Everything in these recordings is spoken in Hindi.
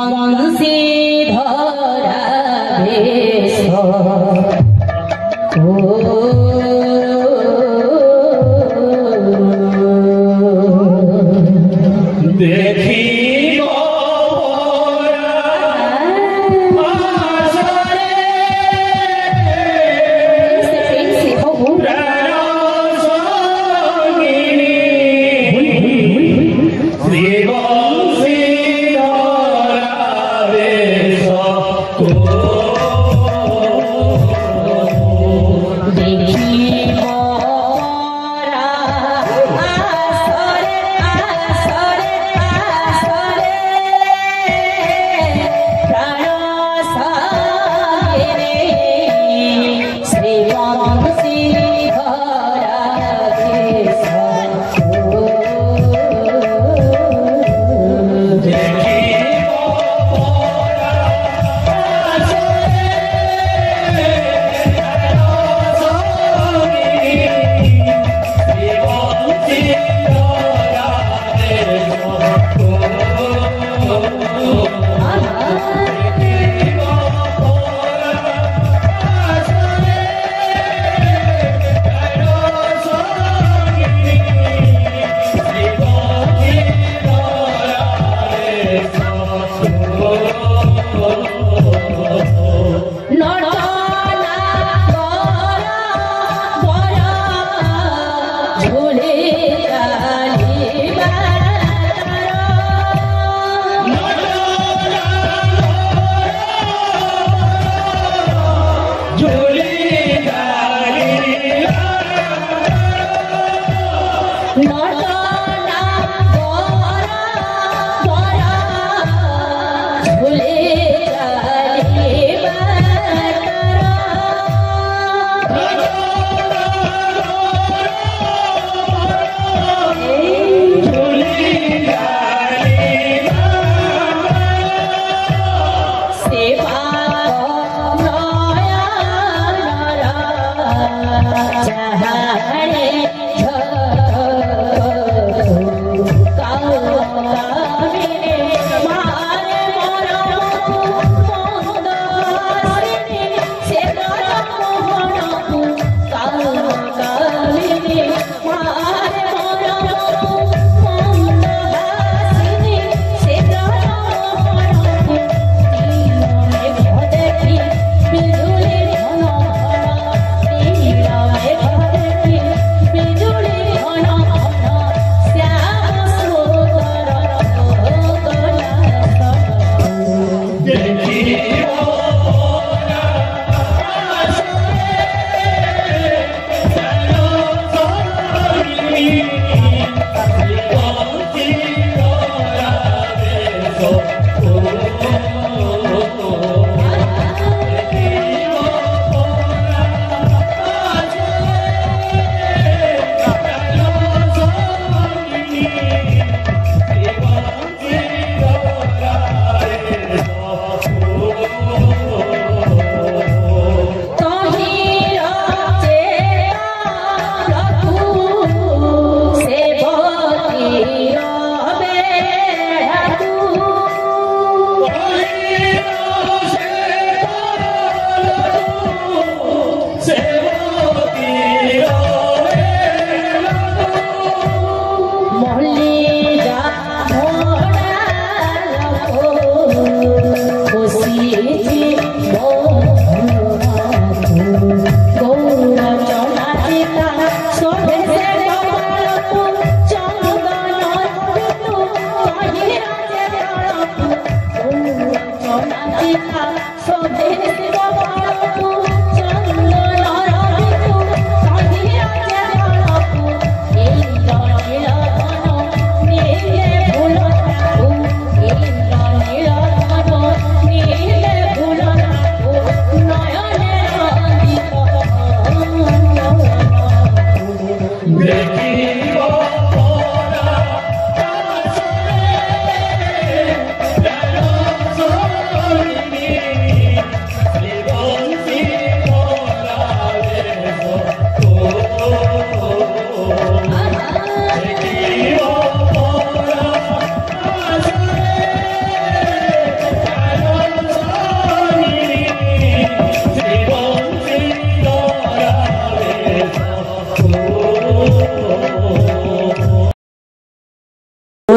বংশীধরা বেশ দেখি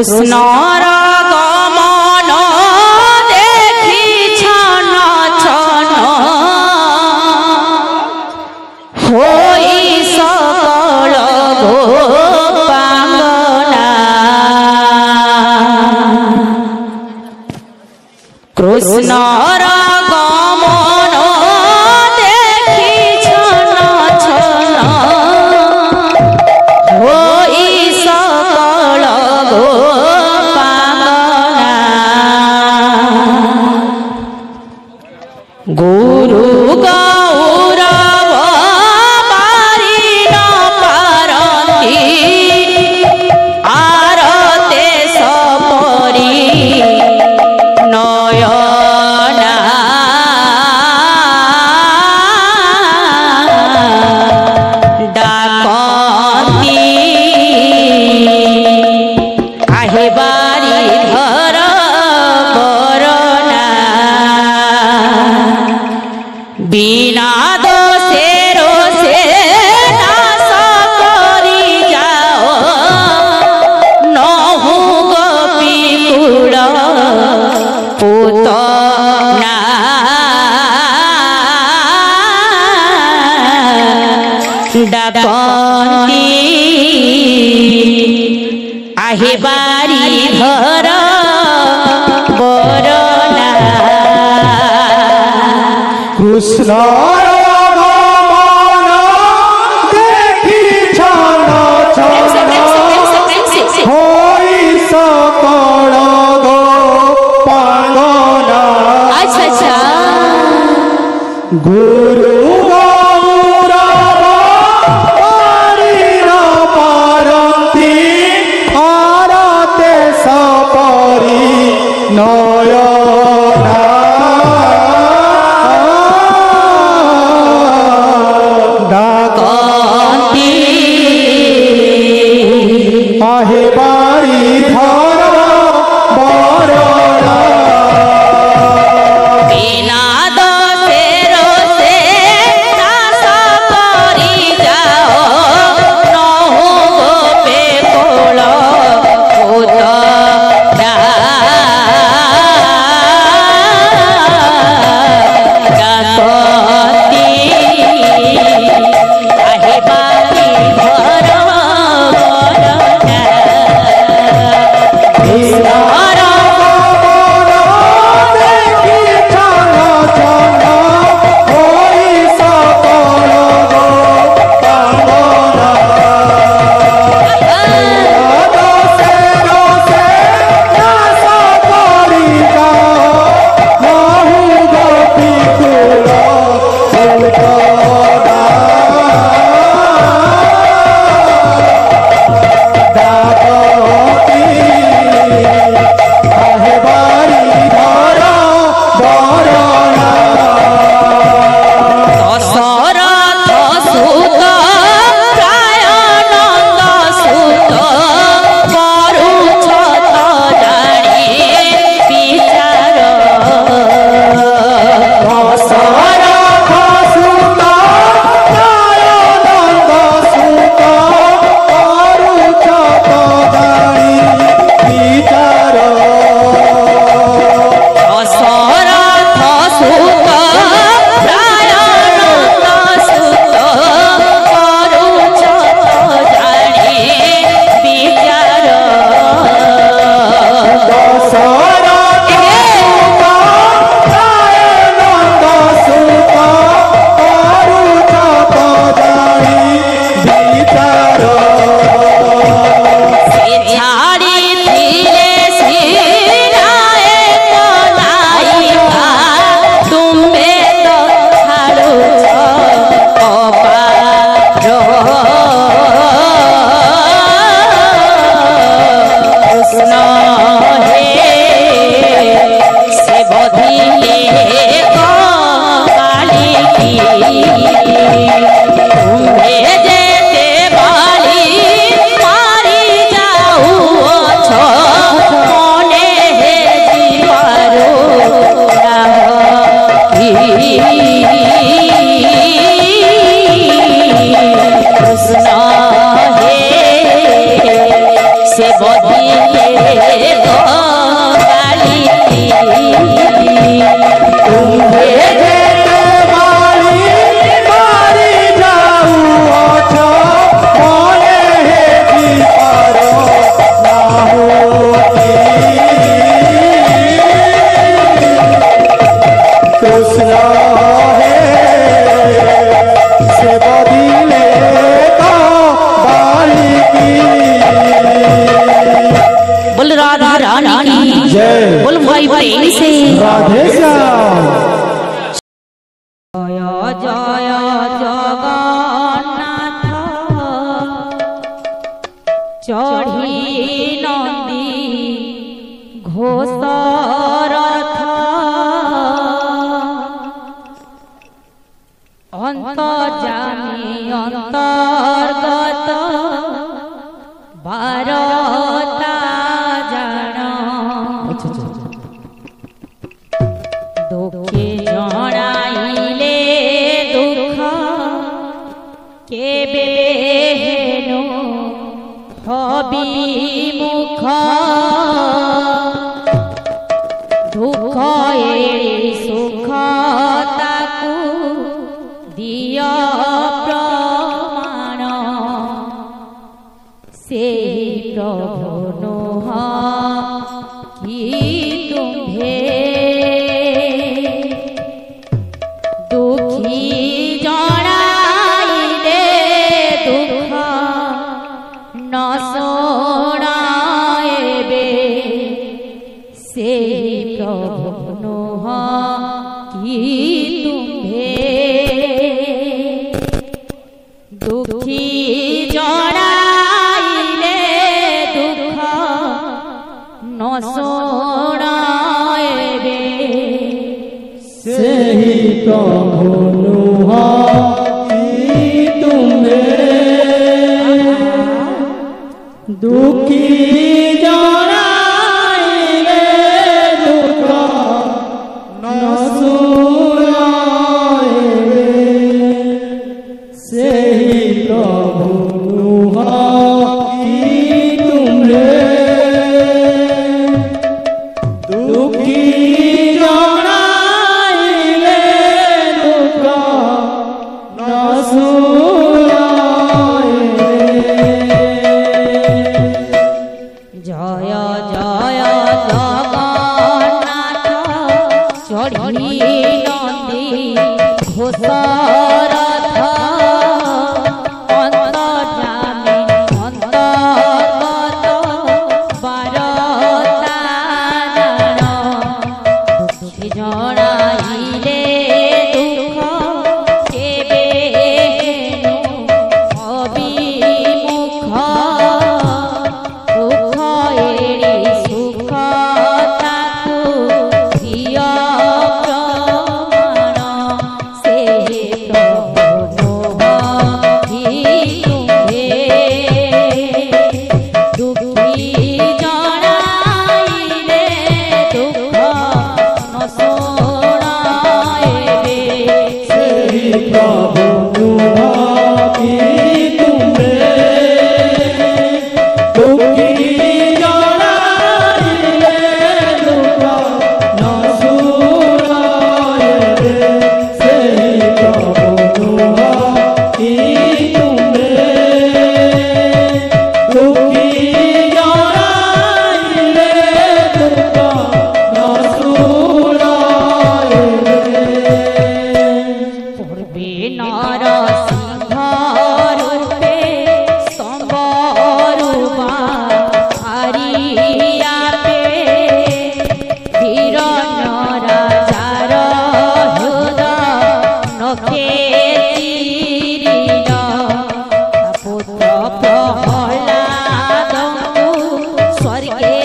कृष्णर गमन देखी छन छन होई सकल गोपांगना कृष्णर गमन देखी छन छन होई सकल गोपांगना गुरु गौरव मारी न पारती आरते सपरी नयना डाकती आहे बारी घर बरना बिना दोषे रोषे नाश करी जाओ नहु गोपी कुल पूतना डाकती आहे बारी घर बरना कृष्ण देखी छन छन होई सकल गोपांगना अच्छा गुरु गौरव मारी न पारती आरते सपरी नयना डाकती आहे बारी घर बरना बिना दोषे रोषे नाश करी जाओ नहु गोपे कुल पूतना डाकती आहे बारी घर बरना से बधिले जय जगन्नाथ चढ़ी नंदी घोषरथ अंतर्जामी अंतर्गत बारता जान दुखे जणाइले दुख केबे हेनु हबि मुख दुख एड़ी सुख ताकू दिया प्रमाण से प्रभु नुह कि तुम्हे दुखी जणाइले दुख न शोणाएबे से प्रभु नुह कि तुम्हे दुखी जणाइले दुख न शोणाएबे सेहि प्रभु नुह कि तुम्हे दुखी जणाइले दुख न शोणाएबे सेहि प्रभु नुह कि तुम्हे दुखी जणाइले दुख न शोणाएबे जय जय जगन्नाथ चढ़ी नंदी घोषरथ अंतर्जामी अंतर्गत बारता जान दुखी जणाइले दुख केबे हेनु अभिमुख दुख एड़ी सुख ताकू दिया प्रमाण से प्रभु नुह कि तुम्हे दुखी जणाइले दुख न शोणाएबे सेहि प्रभु नुह कि तुम्हे दुखी जणाइले दुख न शोणाएबे सेहि प्रभु नुह कि तुम्हे दुखी जणाइले दुख न शोणाएबे पूर्वे नरसिंह रूपे संबरुबा हरिया पे हिरण्य राजार हृदय नखे चिरिल पुत्र प्रह्लादଙ୍କୁ स्वर्गे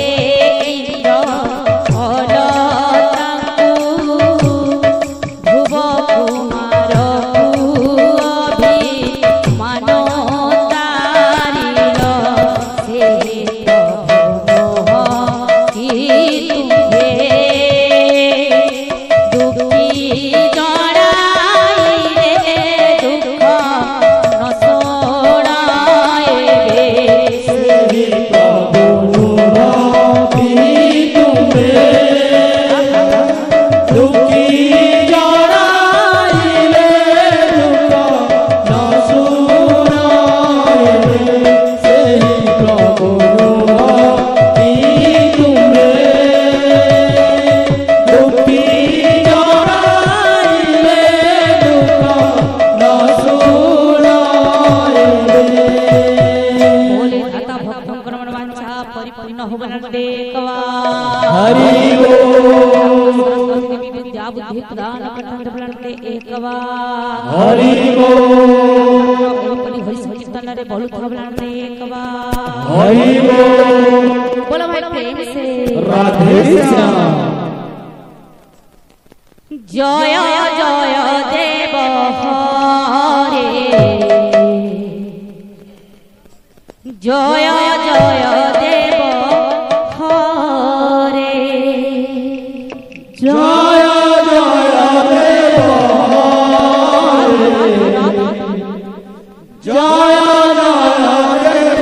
इंद्र अलताଙ୍କୁ ध्रुव कुमार अभिमान तारिल से प्रभु नुह कि तुम्हे दुखी जणाइले दुख न शोणाएबे सेहि प्रभु नुह कि तुम्हे दुखी जणाइले दुख न शोणाएबे सेहि प्रभु नुह कि तुम्हे दुखी जणाइले दुख न शोणाएबे बोले दाता भक्तों कर्मण वांछा परिपूर्ण हो बनते कवा हरि बोल सरस्वती देवी विद्या बुद्धि आहुति प्रदान करते बुलाते एक बार हरि बोल अपनी हरि संकीर्तन रे बहुत बुलाते एक बार हरि बोल बोलो भाई प्रेम से राधे श्याम जय जय देव हरे जय जय देव हरे जय जय देव जय जय देव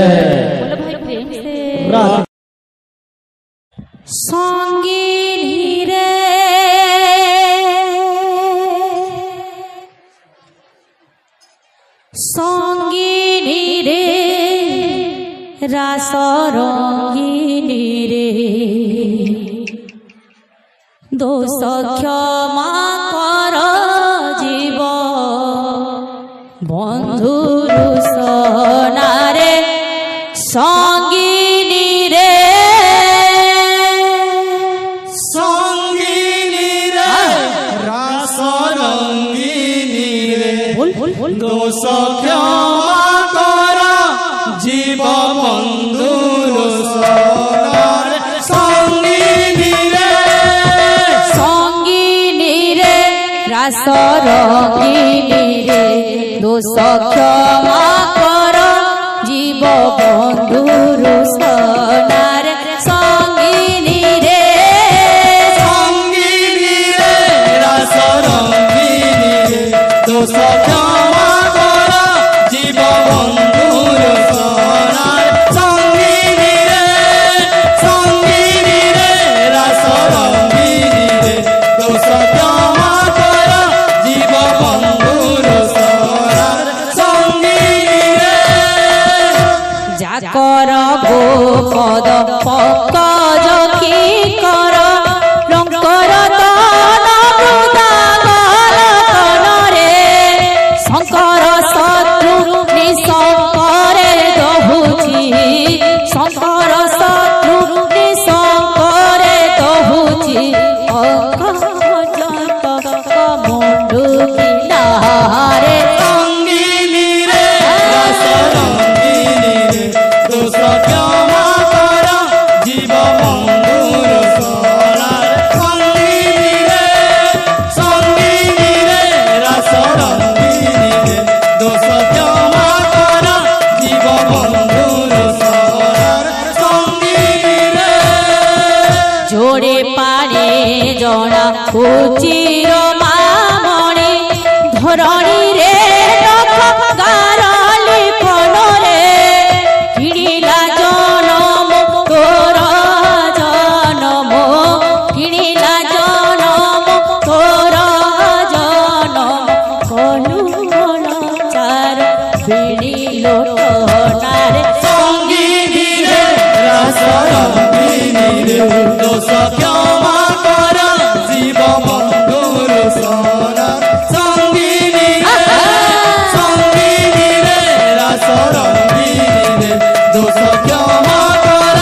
बोलो भाई प्रेम से राधे संगीनी रे संगीनी रे रास रंगीनी रे दोष क्षमा कर जीव बंधुर सोनारे संगीनी रे संगीनी रे रास रंगीनी रे दोष क्षमा कर जीव बंधुर सोनारे संगीनी रे रास रंगीनी रे दोष क्षमा कर जीव बंधुर सोनार संगीनी रे रास रंगीनी रे दोष क्षमा कर जीव बंधुर सोनार संगीनी रे रास रंगीनी रे दोष क्षमा कर जीव बंधुर सोनार संगीनी रे जाकर गोपद पकज की कर लंकर तन वृदागल तन रे शंकर शत्रु निशंकरे दहुची शंकर शत्रु निशंकरे दहुची मुंडु किनारे संगीनी रे रास रंगीनी रे दोष क्षमा कर जीव बंधुर सोनार संगीनी रे रास रंगीनी रे दोष क्षमा कर जीव बंधुर सोनार संगीनी रे जोड़े पाने जना कुचिर मामणी धरणी रे रख गारली पन रे किणिला जनम तोर जनम किणिला जनम तोर जनम कलु मन चार बिणी लोटनारे संगीनी रे रास रंगीनी रे दोष क्षमा कर जीव बंधुर सोनार संगीनी रे रास रंगीनी रे दोष क्षमा कर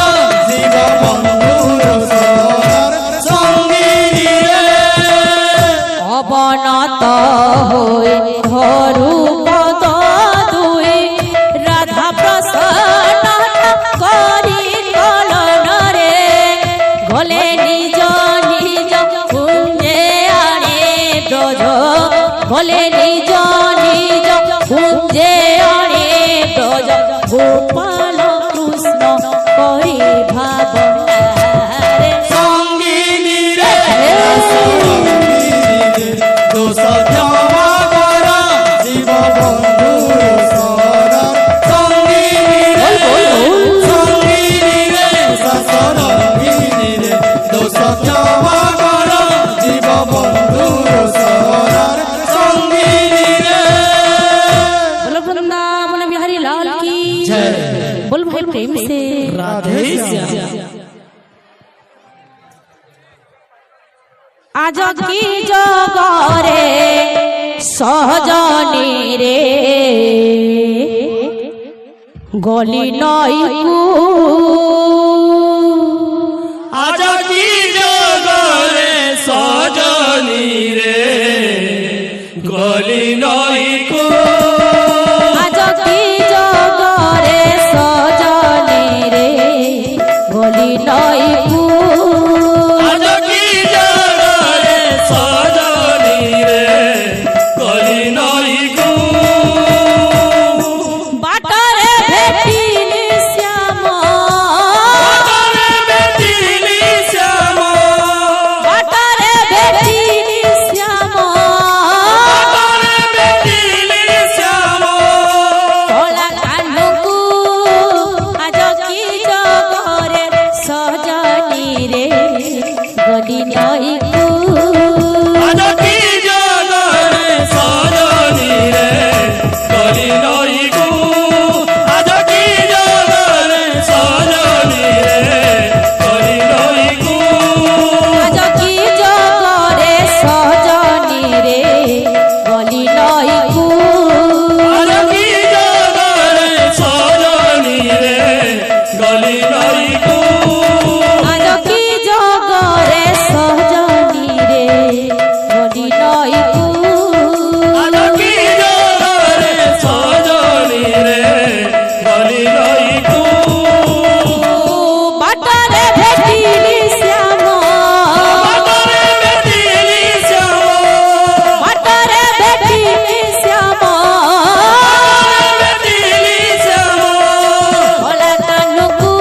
जीव बंधुर सोनार संगीनी रे अवनत होए घरु पद दुई राधा प्रसन्न करी कलन रे गले निज निज कुंजे आणे ब्रज गले निज निज कुंजे आणे ब्रज गोपाल कृष्ण करी भावना रे संगीनी रे रास रंगीनी रे दोष क्षमा कर जीव बंधुर सोनार संगीनी रे रास रंगीनी रे दोष क्षमा कर जीव बंधुर सोनार संगीनी रे बोलो वृंदावन बिहारी लाल की जय। बोल भाई प्रेम से राधे श्याम आज की जगरे सहजनी रे गली नई आज की जगरे सजनी रे गली नई को आज की जगरे सहजनी रे गली नई आज की जगरे सजनी रे गली नई को बाटरे भेटिली श्याम बाटरे बेटिली श्याम बाटरे भेटिली श्याम गली नई को आज की जगरे सजनी रे गली नई को आज की जगरे सजनी रे गली नई को बाटरे भेटिली श्याम बाटरे भेटिली श्याम बाटरे भेटिली श्याम भेटिली श्याम भोला कानुकु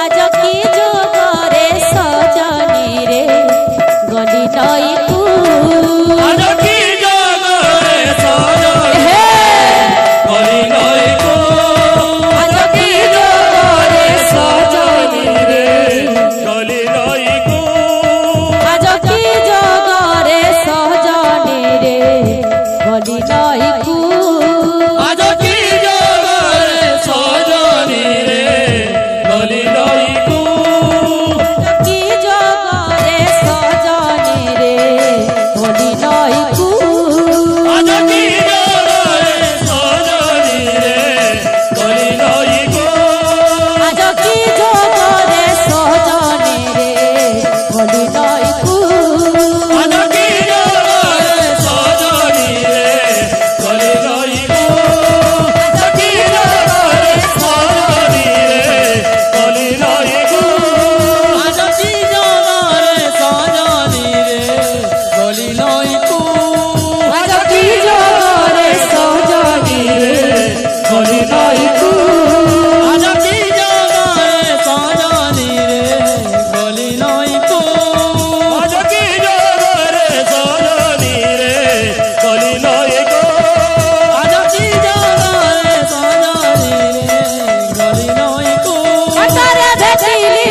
आज की जगरे सजनी रे गली नई को आज की जगरे सजनी हे गली नई को आज की जगरे सजनी रे गली नई को आज की जगरे सजनी रे गली नई को आज की जगरे सजनी रे गली नई को की जगरे सजनी रे गली नई को आज की जगरे सजनी रे गली नई को आज की जगरे सजनी रे गली नई को आज की जगरे सजनी रे गली नई को आज की जगरे सजनी रे गली नई को आज की जगरे सजनी रे गली नई को आज की जगरे सजनी रे गली नई को आज की जगरे सजनी रे गली नई को आज की जगरे सजनी रे गली नई को आज की जगरे सजनी रे गली नई को बाटरे भेटिली